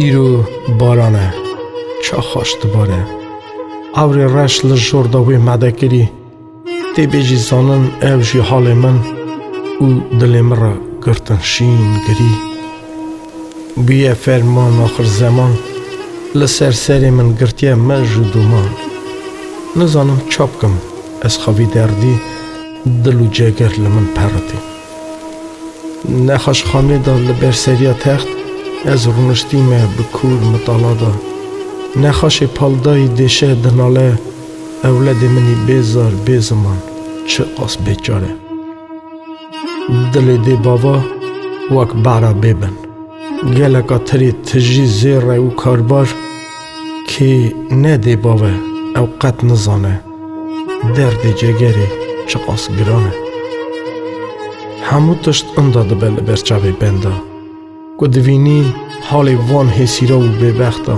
ایرو بارانه چا خوشت باره اوری رش لجورداوی مدکری تی بیجی زانن او جی حال من او دل مرا گرتن شین گری بیه فرمان آخر زمان لسر سری من گرتیه مجد دومان نزانم چاپ کم از خوی دردی دل و جگر لمن پردی نخواش خانه دا لبر سریا تخت از رونشتی مه بکور مطالا دا نخواش پالدای دیشه دناله اولاد منی بیزار بیزمان چه قاس بیچاره دل دی بابا وک بارا بیبن گلکا تری تجی زیر او کاربار که نه دی بابا اوقات نزانه درد جگری چه قاس گرانه همو تشت انداده بل برچاوی بنده کدوینی حال وان حسیرا و ببختا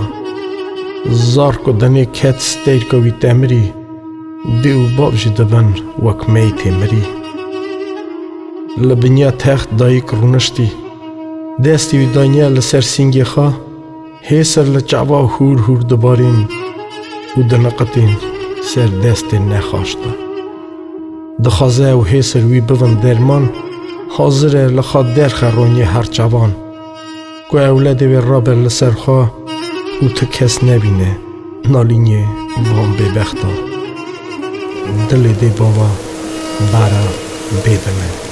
زار کدنی کت ستیر کوی تمری دیو باب جی دبن وک می تمری لبنیا تخت دایک رونشتی دستی وی دانیا لسر سینگی خواه حسر لچعبا هور هور دبارین و دنقتین سر دست نخواشتا دخوازه و حسر وی بون درمان حاضره لخواد درخ رونی هر چوان که اولادی وی رابر لسر خواه او تو کس نبینه نالینی وان ببختا دل دی بابا برا بدنه